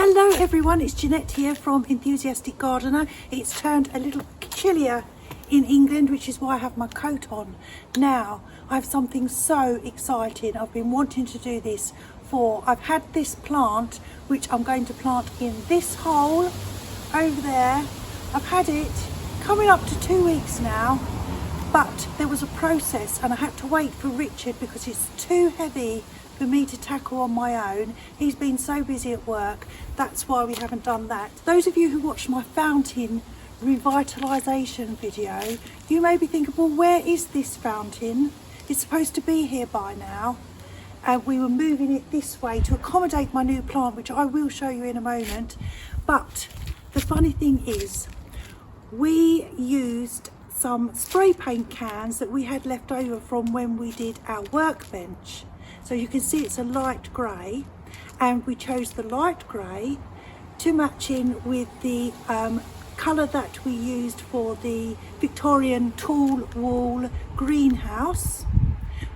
Hello everyone, it's Jeanette here from Enthusiastic Gardener. It's turned a little chillier in England, which is why I have my coat on. Now, I have something so exciting. I've been wanting to do this I've had this plant, which I'm going to plant in this hole over there. I've had it coming up to 2 weeks now, but there was a process and I had to wait for Richard because it's too heavy for me to tackle on my own. He's been so busy at work, that's why we haven't done that. Those of you who watched my fountain revitalisation video, you may be thinking, well, where is this fountain? It's supposed to be here by now. And we were moving it this way to accommodate my new plant, which I will show you in a moment. But the funny thing is, we used some spray paint cans that we had left over from when we did our workbench. So you can see it's a light grey, and we chose the light grey to match in with the colour that we used for the Victorian tall wall greenhouse,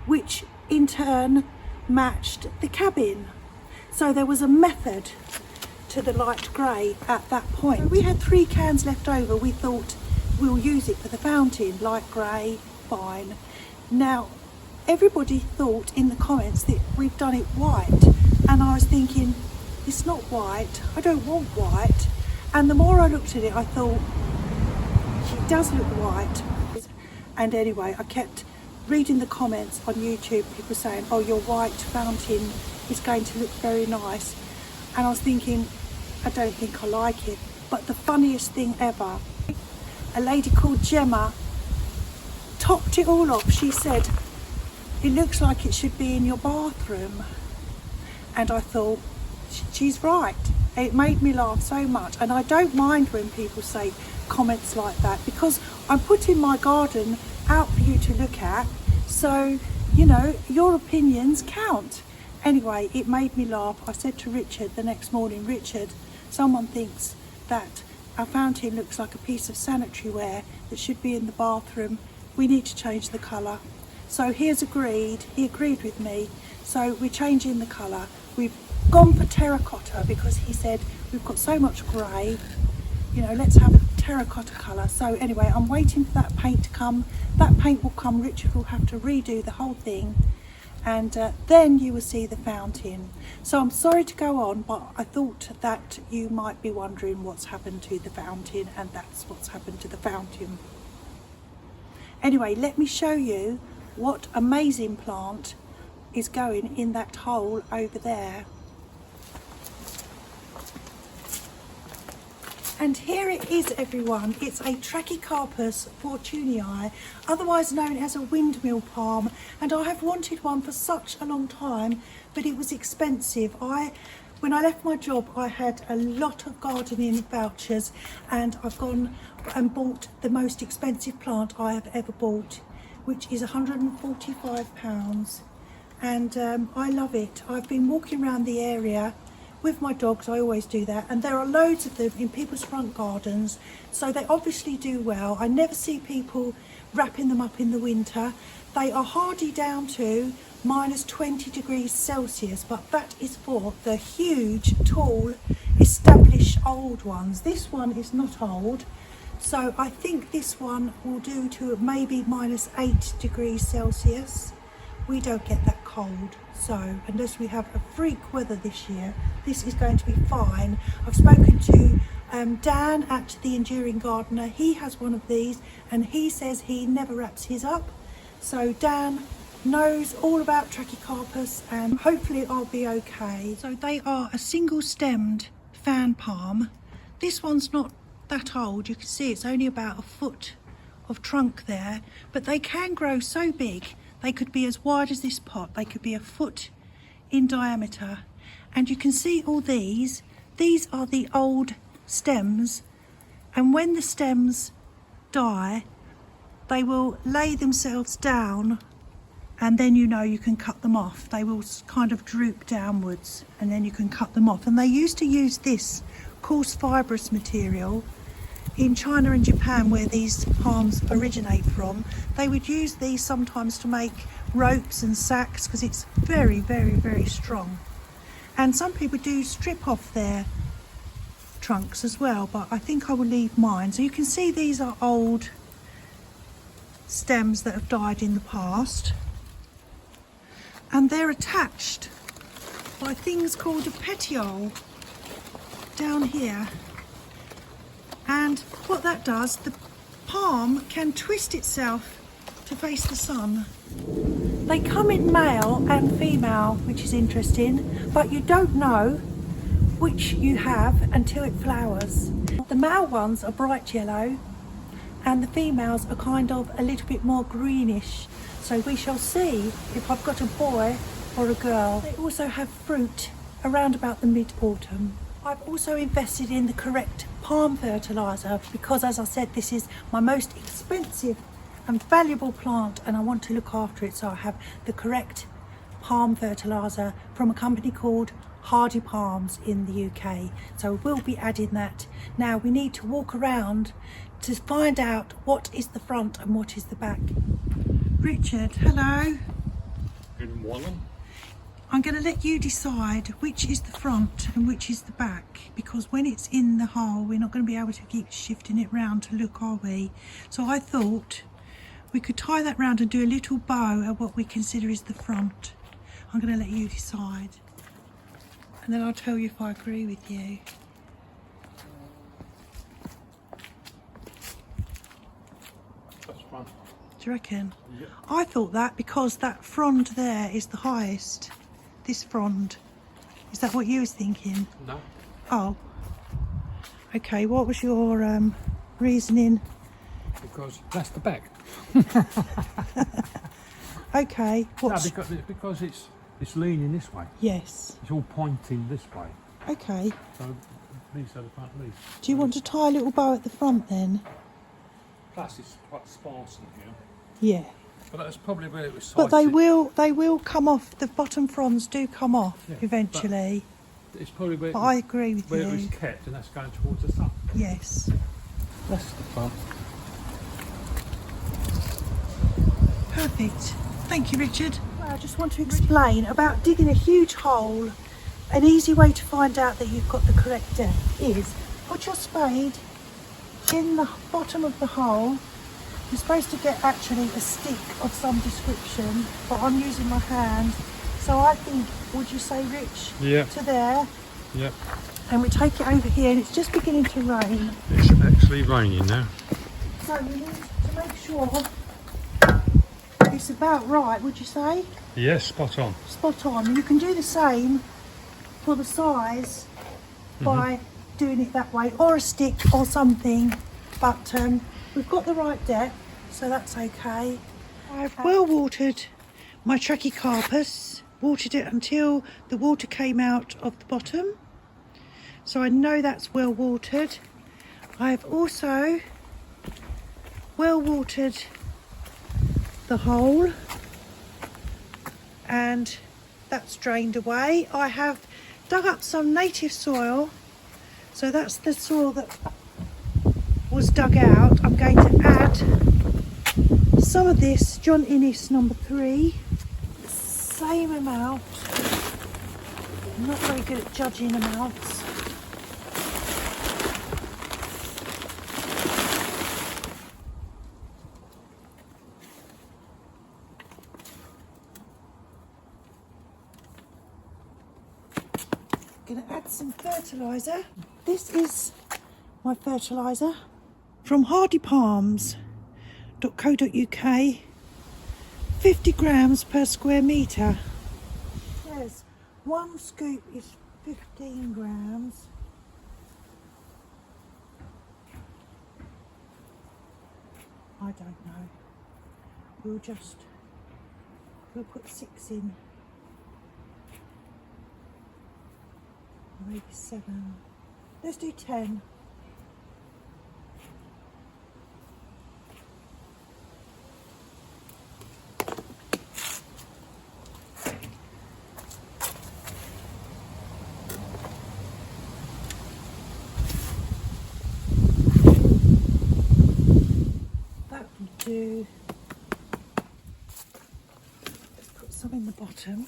which in turn matched the cabin. So there was a method to the light grey at that point. So we had 3 cans left over. We thought we'll use it for the fountain, light grey, fine. Now, everybody thought in the comments that we've done it white, and I was thinking, it's not white, I don't want white. And the more I looked at it, I thought, it does look white. And anyway, I kept reading the comments on YouTube, people saying, oh, your white fountain is going to look very nice. And I was thinking, I don't think I like it. But the funniest thing ever, a lady called Gemma topped it all off. She said, it looks like it should be in your bathroom. And I thought, she's right. It made me laugh so much. And I don't mind when people say comments like that, because I'm putting my garden out for you to look at. So, you know, your opinions count. Anyway, it made me laugh. I said to Richard the next morning, Richard, someone thinks that our fountain looks like a piece of sanitary ware that should be in the bathroom. We need to change the colour. So he agreed with me. So we're changing the colour. We've gone for terracotta because he said we've got so much grey, you know, let's have a terracotta colour. So anyway, I'm waiting for that paint to come. That paint will come, Richard will have to redo the whole thing, and then you will see the fountain. So I'm sorry to go on, but I thought that you might be wondering what's happened to the fountain, and that's what's happened to the fountain. Anyway, let me show you what amazing plant is going in that hole over there. And here it is, everyone. It's a Trachycarpus Fortunei, otherwise known as a windmill palm, and I have wanted one for such a long time, but it was expensive. When I left my job, I had a lot of gardening vouchers, and I've gone and bought the most expensive plant I have ever bought, which is £145, and I love it. I've been walking around the area with my dogs, I always do that, and there are loads of them in people's front gardens, so they obviously do well. I never see people wrapping them up in the winter. They are hardy down to minus 20 degrees Celsius, but that is for the huge, tall, established old ones. This one is not old, so I think this one will do to maybe minus 8 degrees Celsius. We don't get that cold, so unless we have a freak weather this year, this is going to be fine. I've spoken to Dan at the Enduring Gardener. He has one of these, and he says he never wraps his up. So Dan knows all about Trachycarpus, and hopefully I'll be okay. So they are a single stemmed fan palm. This one's not that old. You can see it's only about a foot of trunk there, but they can grow so big. They could be as wide as this pot. They could be a foot in diameter. And you can see all these are the old stems. And when the stems die, they will lay themselves down, and then you know you can cut them off. They will kind of droop downwards, and then you can cut them off. And they used to use this coarse fibrous material in China and Japan, where these palms originate from. They would use these sometimes to make ropes and sacks because it's very, very, very strong. And some people do strip off their trunks as well, but I think I will leave mine. So you can see these are old stems that have died in the past, and they're attached by things called a petiole down here. And what that does, the palm can twist itself to face the sun. They come in male and female, which is interesting, but you don't know which you have until it flowers. The male ones are bright yellow and the females are kind of a little bit more greenish. So we shall see if I've got a boy or a girl. They also have fruit around about the mid-autumn. I've also invested in the correct palm fertiliser because, as I said, this is my most expensive and valuable plant and I want to look after it, so I have the correct palm fertiliser from a company called Hardy Palms in the UK. So we'll be adding that. Now we need to walk around to find out what is the front and what is the back. Richard, hello. Good morning. I'm going to let you decide which is the front and which is the back, because when it's in the hole we're not going to be able to keep shifting it round to look, are we? So I thought we could tie that round and do a little bow at what we consider is the front. I'm going to let you decide and then I'll tell you if I agree with you. That's fine. Do you reckon? Yeah. I thought that because that frond there is the highest. This frond. Is that what you was thinking? No. Oh. Okay, what was your reasoning? Because that's the back. Okay. What's... No, because it's leaning this way. Yes. It's all pointing this way. Okay. So these are the front leaves. Do you want to tie a little bow at the front then? Plus it's quite sparse in here. Yeah. But that's probably where it was. But they will come off. The bottom fronds do come off eventually. It's probably where, I agree with where you. it was kept, and that's going towards the sun. Yes. That's the front. Perfect. Thank you, Richard. Well, I just want to explain about digging a huge hole. An easy way to find out that you've got the correct depth is put your spade in the bottom of the hole. You're supposed to get actually a stick of some description, but I'm using my hand. So I think, would you say, Rich? Yeah. To there. Yep. And we take it over here, and it's just beginning to rain. It's actually raining now. So we need to make sure it's about right, would you say? Yes, spot on. Spot on. And you can do the same for the size by doing it that way, or a stick or something, but we've got the right depth, so that's okay. I've well watered my Trachycarpus, watered it until the water came out of the bottom, so I know that's well watered. I've also well watered the hole and that's drained away. I have dug up some native soil, so that's the soil that was dug out. I'm going to add some of this John Innes number 3, same amount. I'm not very good at judging amounts. Going to add some fertiliser. This is my fertiliser from hardypalms.co.uk. 50 grams per square metre. Yes, 1 scoop is 15 grams. I don't know. We'll put 6 in. Maybe 7. Let's do 10. That will do. Let's put some in the bottom.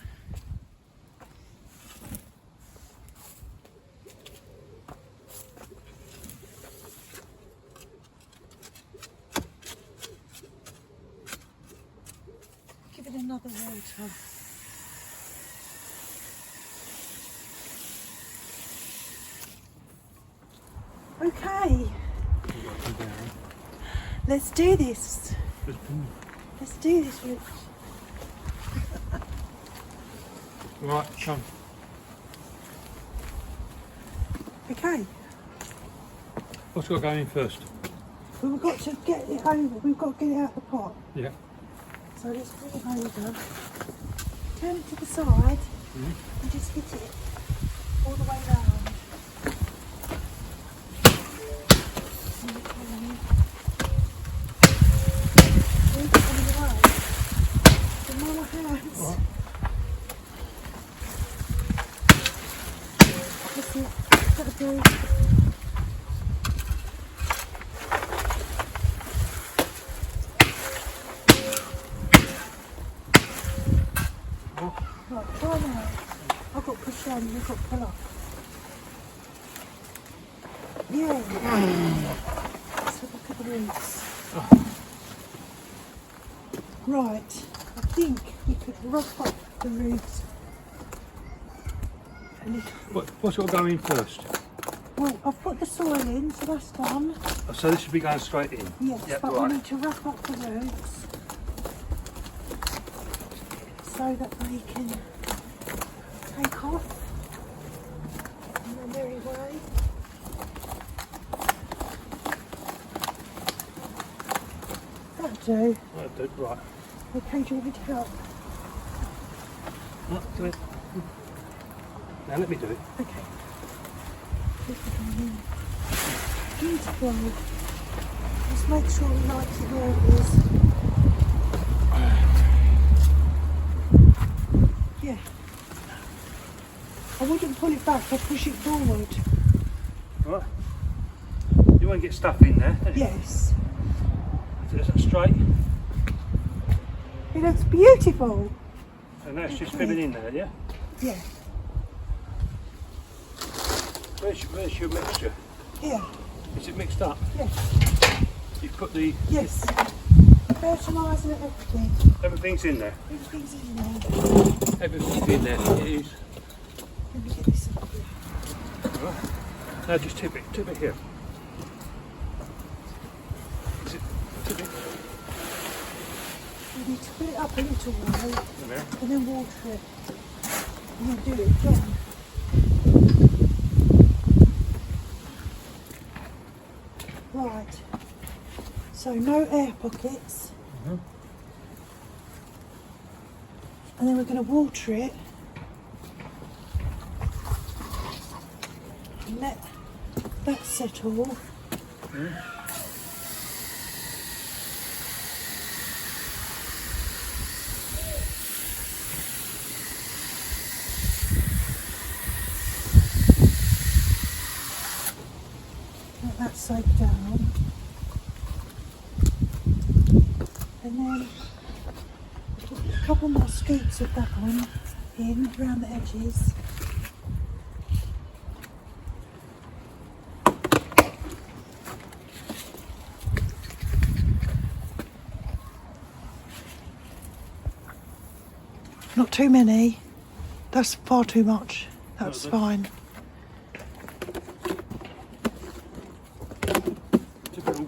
the water. Okay, let's do this. Let's do this, Rich. Right, come. Okay, What's got to go in first? we've got to get it over. We've got to get it out of the pot. Yeah. So let's put it over. Turn it to the side and just hit it all the way round. Hands. That's it. That'll do. Right, try now. I've got to push down, you've got to pull up. Yeah. Let's have a look at the roots. Right. I think we could rough up the roots a little. What's got to go in first? Well, I've put the soil in, so that's done. Oh, so this should be going straight in? Yes, Yep, but right. we need to rough up the roots so that they can take off in a merry way. That'll do. Right. Okay, do you want me to help? No, do it. Now let me do it. Okay. Beautiful. Just make sure we like it where it is. Yeah. I wouldn't pull it back, I'd push it forward. Right. You won't get stuff in there, do you? Yes. Is it straight? It looks beautiful. So now it's just filling in there, yeah? Yeah. Where's your mixture? Here. Is it mixed up? Yes. You put the... Yes. Fertiliser and everything. Everything's in there. Everything's in there. Everything's in there. It is. Let me get this up here. Right. Now just tip it here. Is it? Tip it. We need to put it up a little way There. and then water it. And then do it again. Right. So no air pockets. And then we're going to water it. And let that settle. Let that soak down. And then put a couple more scoops of that one in around the edges. Not too many. That's far too much. That's fine. Tip it all.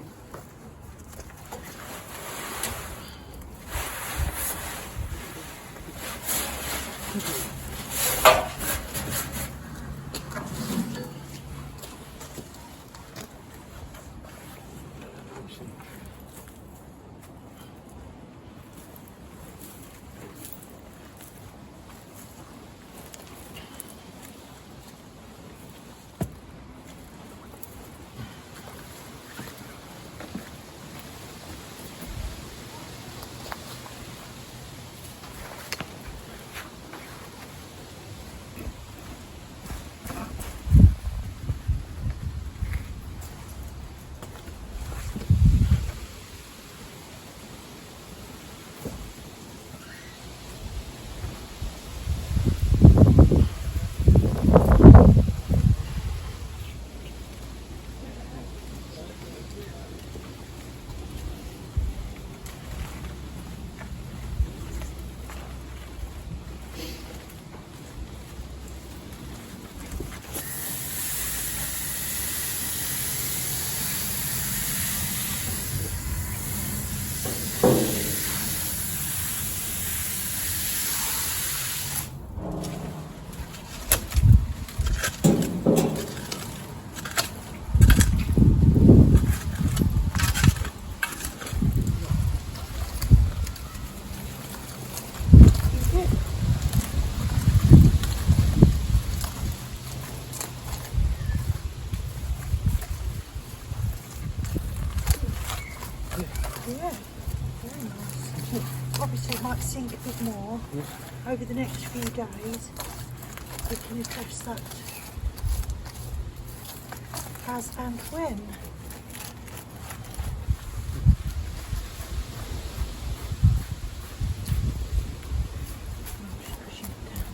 Yeah, very nice. Obviously it might sink a bit more over the next few days. We can address that as and when. I'm just pushing it down.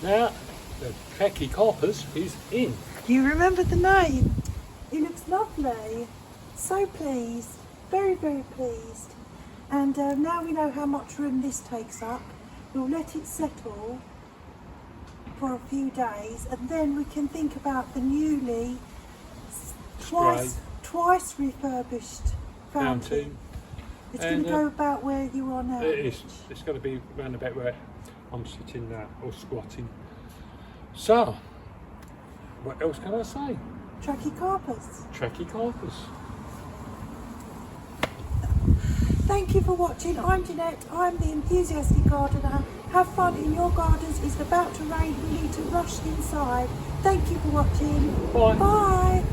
Now, the Trachycarpus is in. You remember the name? It looks lovely. So pleased. Very, very pleased. And now we know how much room this takes up. We'll let it settle for a few days and then we can think about the newly twice refurbished fountain. It's going to go about where you are now. It is. It's going to be around about where I'm sitting now, or squatting. So, what else can I say? Trachycarpus. Trachycarpus. Thank you for watching. I'm Jeanette. I'm the enthusiastic gardener. Have fun in your gardens. It's about to rain. We need to rush inside. Thank you for watching. Bye. Bye.